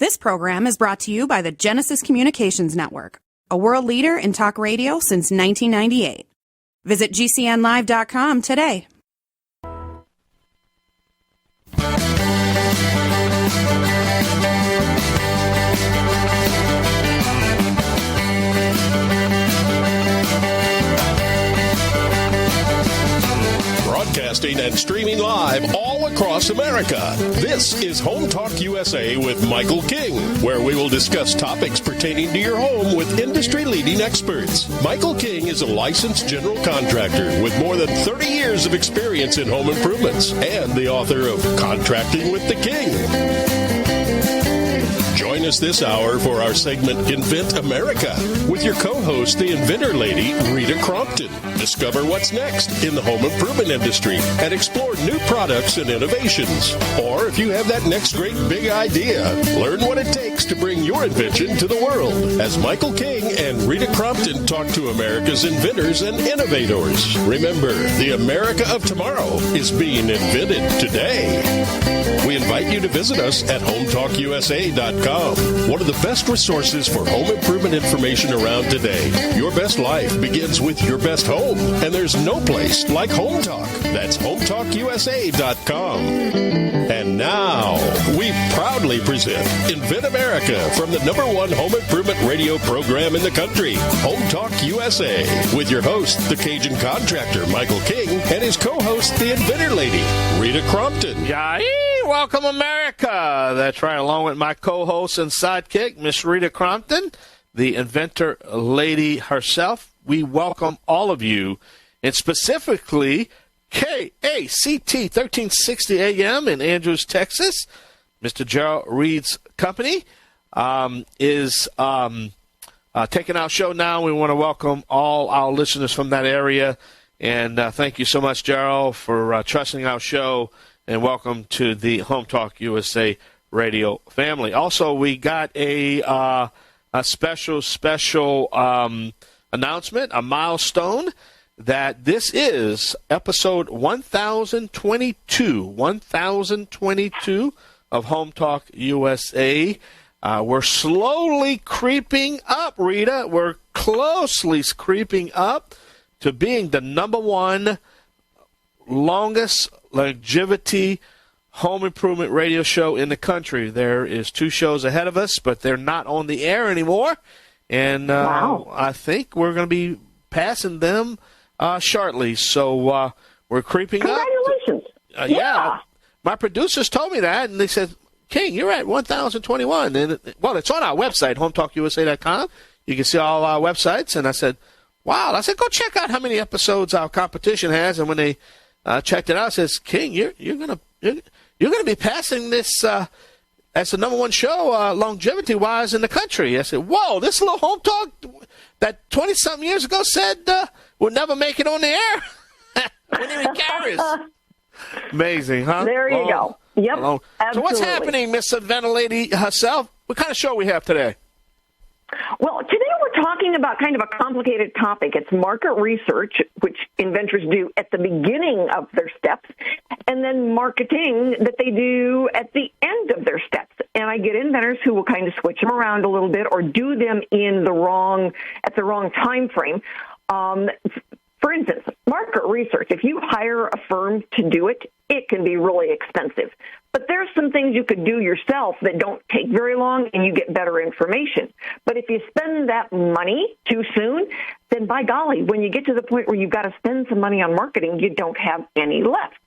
This program is brought to you by the Genesis Communications Network, a world leader in talk radio since 1998. Visit GCNlive.com today. Broadcasting and streaming live all across America. This is Home Talk USA with Michael King, where we will discuss topics pertaining to your home with industry-leading experts. Michael King is a licensed general contractor with more than 30 years of experience in home improvements and the author of Contracting with the King. Join us this hour for our segment Invent America with your co-host, the inventor lady, Rita Crompton. Discover what's next in the home improvement industry and explore new products and innovations. Or if you have that next great big idea, learn what it takes to bring your invention to the world. As Michael King and Rita Crompton talk to America's inventors and innovators. Remember, the America of tomorrow is being invented today. We invite you to visit us at HomeTalkUSA.com. One of the best resources for home improvement information around today. Your best life begins with your best home, and there's no place like Home Talk. That's HomeTalkUSA.com. And now, we proudly present Invent America from the #1 home improvement radio program in the country, Home Talk USA, with your host, the Cajun contractor, Michael King, and his co-host, the inventor lady, Rita Crompton. Yay! Welcome, America. That's right, along with my co-host and sidekick, Miss Rita Crompton, the inventor lady herself. We welcome all of you, and specifically KACT 1360 AM in Andrews, Texas. Mr. Gerald Reed's company is taking our show now. We want to welcome all our listeners from that area, and thank you so much, Gerald, for trusting our show, and welcome to the Home Talk USA radio family. Also, we got a special announcement, a milestone, that this is episode 1022 of Home Talk USA. We're slowly creeping up, Rita. We're closely creeping up to being the #1 longest longevity home improvement radio show in the country. There is 2 shows ahead of us, but they're not on the air anymore. And wow. I think we're going to be passing them shortly. So we're creeping up. Congratulations. Yeah. My producers told me that, and they said, King, you're at 1021. And it's on our website, HomeTalkUSA.com. You can see all our websites. And I said, wow. I said, go check out how many episodes our competition has. And when they checked it out, it says, King, you're gonna be passing this as the #1 show longevity-wise in the country. I said, whoa, this little home talk that 20-something years ago said we'll never make it on the air. Wouldn't even carry us. Amazing, huh? There you go. Yep, absolutely. So what's happening, Miss Inventor Lady herself? What kind of show we have today? Well, today we're talking about kind of a complicated topic. It's market research, which inventors do at the beginning of their steps, and then marketing that they do at the end of their steps. And I get inventors who will kind of switch them around a little bit or do them at the wrong time frame. For instance, market research, if you hire a firm to do it, it can be really expensive. But there's some things you could do yourself that don't take very long and you get better information. But if you spend that money too soon, then by golly, when you get to the point where you've got to spend some money on marketing, you don't have any left.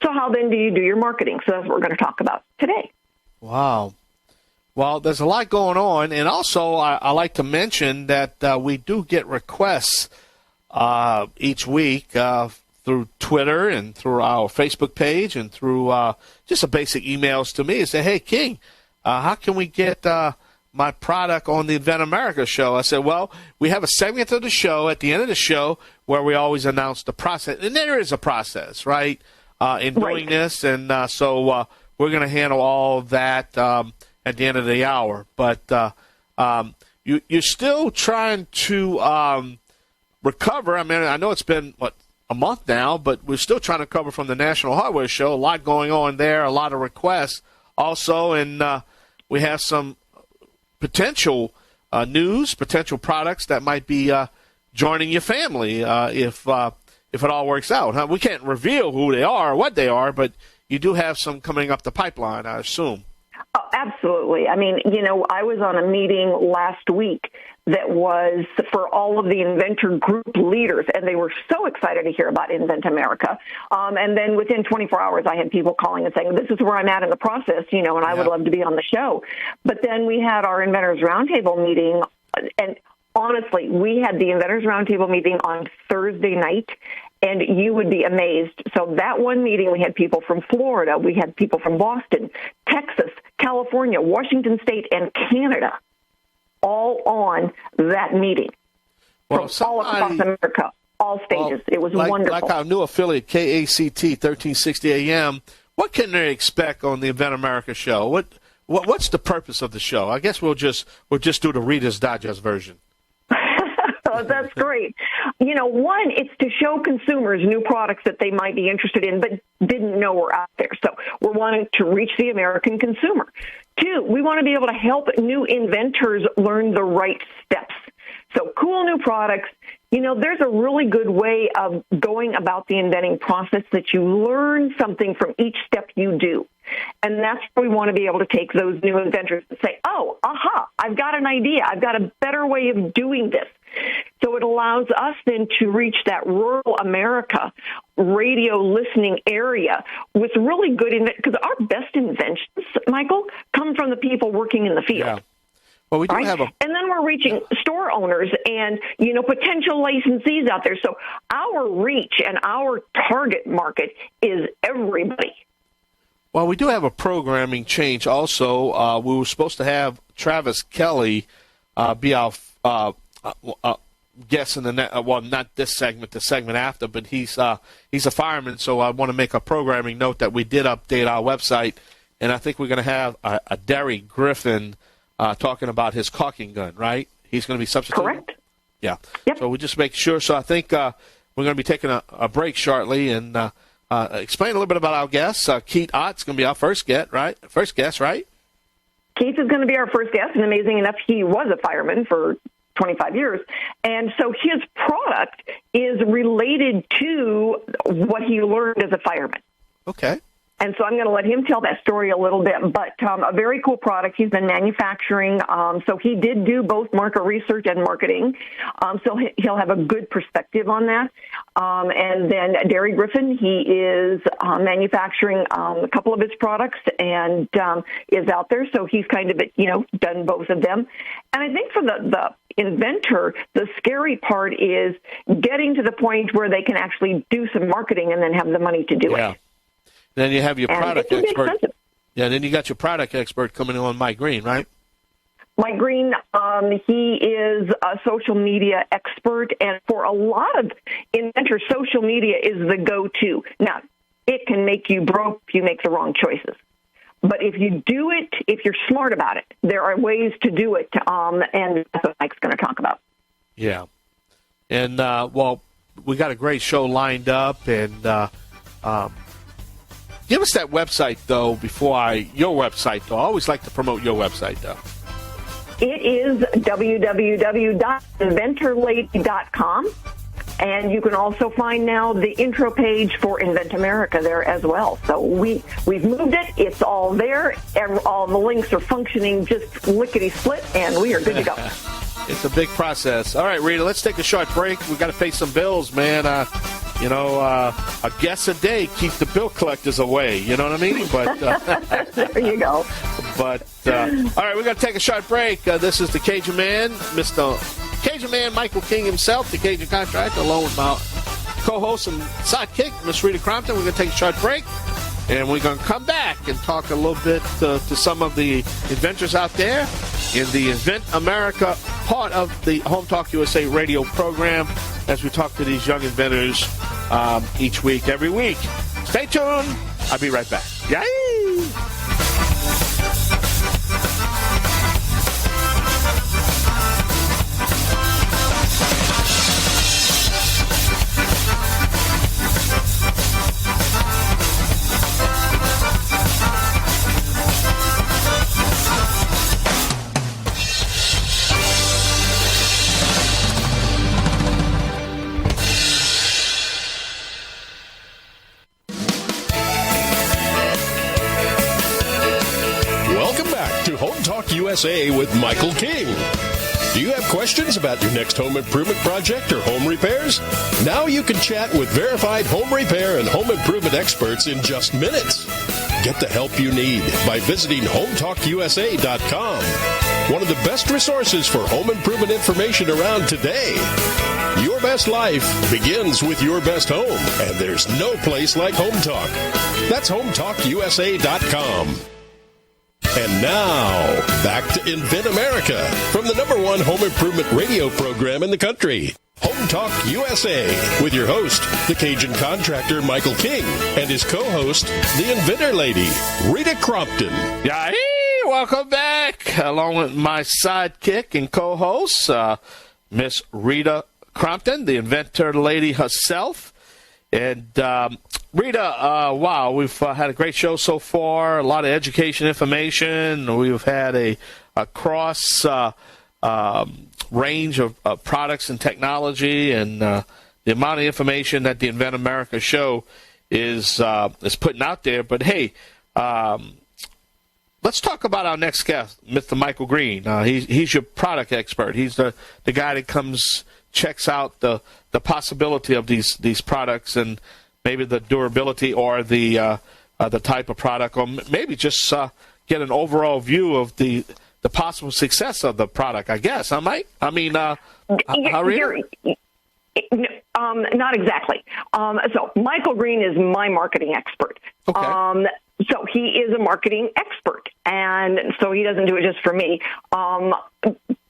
So how then do you do your marketing? So that's what we're going to talk about today. Wow. Well, there's a lot going on. And also, I like to mention that we do get requests each week through Twitter and through our Facebook page and through just a basic emails to me and say, hey, King, how can we get my product on the Invent America show? I said, well, we have a segment of the show at the end of the show where we always announce the process. And there is a process, right, in doing this. And so we're going to handle all of that at the end of the hour. But you're still trying to recover. I mean, I know it's been, a month now, but we're still trying to cover from the National Hardware Show. A lot going on there, a lot of requests also, and we have some potential news, potential products that might be joining your family if it all works out. We can't reveal who they are or what they are, but you do have some coming up the pipeline, I assume. Oh, absolutely. I mean, I was on a meeting last week that was for all of the inventor group leaders, and they were so excited to hear about Invent America. And then within 24 hours, I had people calling and saying, this is where I'm at in the process, and I would love to be on the show. But then we had our Inventors Roundtable meeting, and honestly, we had the Inventors Roundtable meeting on Thursday night, and you would be amazed. So that one meeting, we had people from Florida, we had people from Boston, Texas, California, Washington State, and Canada, all on that meeting. Well, from all across America, all stages. It was wonderful. Like our new affiliate, KACT 1360 AM, what can they expect on the Invent America show? What's the purpose of the show? I guess we'll just do the Reader's Digest version. Oh, that's great. One, it's to show consumers new products that they might be interested in but didn't know were out there. So we're wanting to reach the American consumer. Two, we want to be able to help new inventors learn the right steps. So cool new products. There's a really good way of going about the inventing process that you learn something from each step you do. And that's where we want to be able to take those new inventors and say, oh, aha, I've got an idea. I've got a better way of doing this. So it allows us then to reach that rural America radio listening area with really good because our best inventions, Michael, come from the people working in the field. Yeah. Well, we do right? have And then we're reaching store owners and, potential licensees out there. So our reach and our target market is everybody. Well, we do have a programming change also. We were supposed to have Travis Kelly be our guest in the not this segment, the segment after, but he's a fireman, so I want to make a programming note that we did update our website, and I think we're going to have a Derry Griffin talking about his caulking gun, right? He's going to be substituting? Correct. Yeah. Yep. So we just make sure. So I think we're going to be taking a break shortly and explain a little bit about our guest. Keith Ott's going to be our first guest, right? Keith is going to be our first guest, and amazing enough, he was a fireman for 25 years. And so his product is related to what he learned as a fireman. Okay. And so I'm going to let him tell that story a little bit, but a very cool product he's been manufacturing. So he did do both market research and marketing. So he'll have a good perspective on that. And then Derry Griffin, he is manufacturing a couple of his products and is out there. So he's kind of, done both of them. And I think for the inventor, the scary part is getting to the point where they can actually do some marketing and then have the money to do it. Then you have your product expert. Expensive. Yeah, then you got your product expert coming on, Mike Green, right? Mike Green, he is a social media expert, and for a lot of inventors, social media is the go-to. Now, it can make you broke if you make the wrong choices. But if you do it, if you're smart about it, there are ways to do it, and that's what Mike's going to talk about. Yeah. And, we got a great show lined up, and give us that website, though, your website, though. I always like to promote your website, though. It is www.inventorlady.com. And you can also find now the intro page for Invent America there as well. So we've moved it. It's all there. All the links are functioning just lickety-split, and we are good to go. It's a big process. All right, Rita, let's take a short break. We've got to pay some bills, man. A guest a day keeps the bill collectors away. You know what I mean? But there you go. But all right, we're going to take a short break. This is the Cajun Man, Mr. Cajun Man Michael King himself, the Cajun Contractor, along with my co-host and sidekick, Miss Rita Crompton. We're going to take a short break, and we're going to come back and talk a little bit to some of the inventors out there in the Invent America part of the Home Talk USA radio program as we talk to these young inventors each week, every week. Stay tuned. I'll be right back. Yay! to Home Talk USA with Michael King. Do you have questions about your next home improvement project or home repairs? Now you can chat with verified home repair and home improvement experts in just minutes. Get the help you need by visiting HomeTalkUSA.com. One of the best resources for home improvement information around today. Your best life begins with your best home, and there's no place like Home Talk. That's HomeTalkUSA.com. And now, back to Invent America from the #1 home improvement radio program in the country. Home Talk USA with your host, the Cajun contractor Michael King, and his co-host, the Inventor Lady, Rita Crompton. Yeah, welcome back, along with my sidekick and co-host, Miss Rita Crompton, the Inventor Lady herself. And Rita, wow, we've had a great show so far, a lot of education information. We've had a cross range of products and technology, and the amount of information that the Invent America show is putting out there. But hey, let's talk about our next guest, Mr. Michael Green. He's your product expert. He's the guy that checks out the possibility of these products and maybe the durability or the type of product, or maybe just get an overall view of the possible success of the product, I guess. How Rita? Not exactly. So Michael Green is my marketing expert. Okay. So he is a marketing expert, and so he doesn't do it just for me.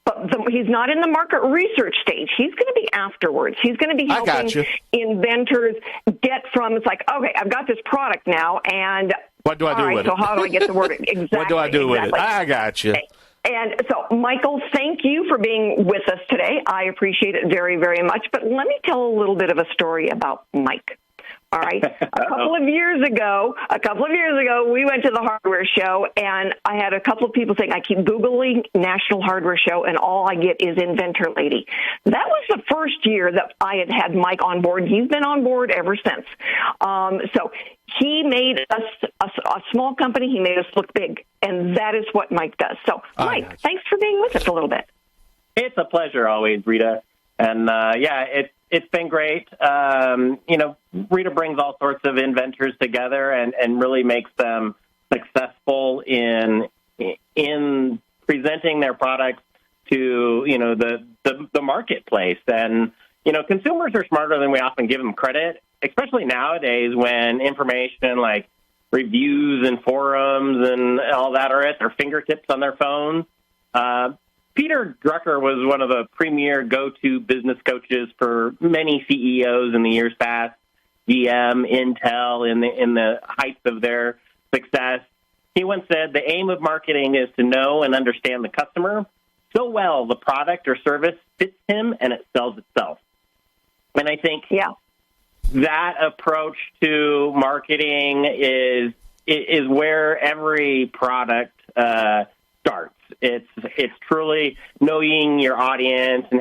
But he's not in the market research stage. He's going to be afterwards. He's going to be helping inventors get from, it's like, okay, I've got this product now, and what do I do with it? So how do I get the word? Exactly. What do I do with it? I got you. And so, Michael, thank you for being with us today. I appreciate it very, very much. But let me tell a little bit of a story about Mike. All right. A couple of years ago, we went to the hardware show, and I had a couple of people saying, I keep Googling National Hardware Show, and all I get is Inventor Lady. That was the first year that I had Mike on board. He's been on board ever since. So he made us a small company. He made us look big, and that is what Mike does. So, Mike, thanks for being with us a little bit. It's a pleasure always, Rita. And, it's been great. Rita brings all sorts of inventors together and really makes them successful in presenting their products to, the marketplace. And, consumers are smarter than we often give them credit, especially nowadays when information like reviews and forums and all that are at their fingertips on their phones. Peter Drucker was one of the premier go-to business coaches for many CEOs in the years past, GM, Intel, in the height of their success. He once said, the aim of marketing is to know and understand the customer so well the product or service fits him and it sells itself. And I think that approach to marketing is where every product starts. It's truly knowing your audience and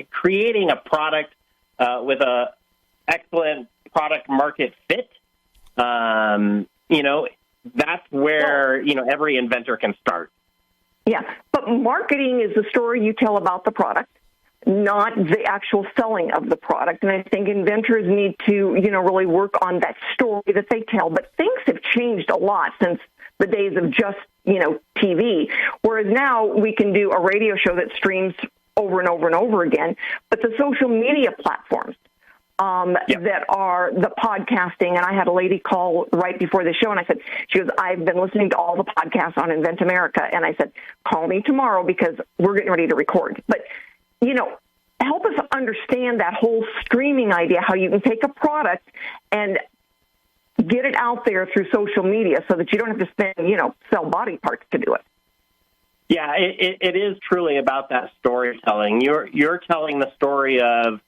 creating a product with a excellent product market fit. That's where every inventor can start. Yeah, but marketing is the story you tell about the product, not the actual selling of the product. And I think inventors need to really work on that story that they tell. But things have changed a lot since the days of just TV, whereas now we can do a radio show that streams over and over and over again. But the social media platforms that are the podcasting, and I had a lady call right before the show, and I said, she goes, I've been listening to all the podcasts on Invent America, and I said, call me tomorrow because we're getting ready to record. But, help us understand that whole streaming idea, how you can take a product and get it out there through social media so that you don't have to spend, sell body parts to do it. Yeah, it is truly about that storytelling. You're telling the story of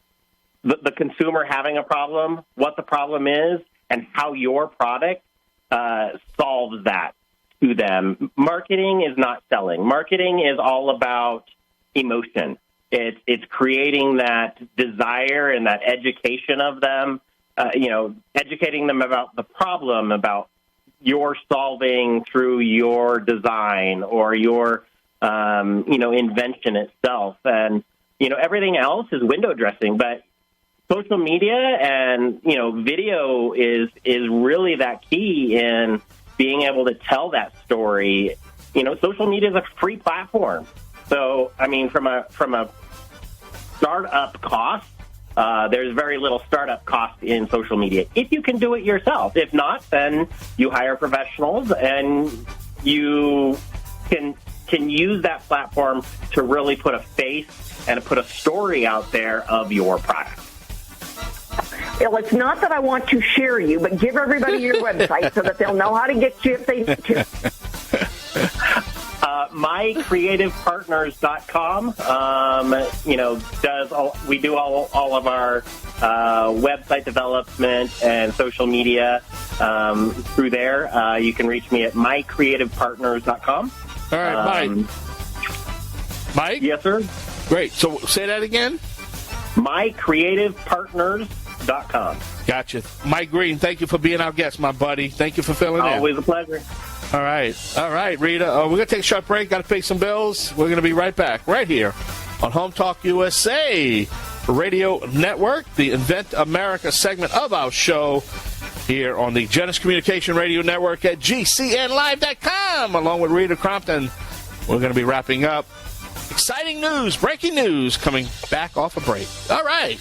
the consumer having a problem, what the problem is, and how your product solves that to them. Marketing is not selling. Marketing is all about emotion. It's creating that desire and that education of them. Educating them about the problem, about you're solving through your design or your, invention itself. And, everything else is window dressing. But social media and, video is really that key in being able to tell that story. Social media is a free platform. So, from a startup cost, there's very little startup cost in social media if you can do it yourself. If not, then you hire professionals and you can use that platform to really put a face and put a story out there of your product. Well, it's not that I want to share you, but give everybody your website so that they'll know how to get you if they need to. MyCreativePartners.com, we do all of our website development and social media through there. You can reach me at MyCreativePartners.com. All right, Mike. Mike? Yes, sir. Great. So say that again. MyCreativePartners.com. Gotcha. Mike Green, thank you for being our guest, my buddy. Thank you for filling in. Always a pleasure. All right, Rita. We're going to take a short break. Got to pay some bills. We're going to be right back, right here on Home Talk USA Radio Network, the Invent America segment of our show here on the Genesis Communication Radio Network at GCNlive.com, along with Rita Crompton. We're going to be wrapping up. Exciting news, breaking news, coming back off a break. All right.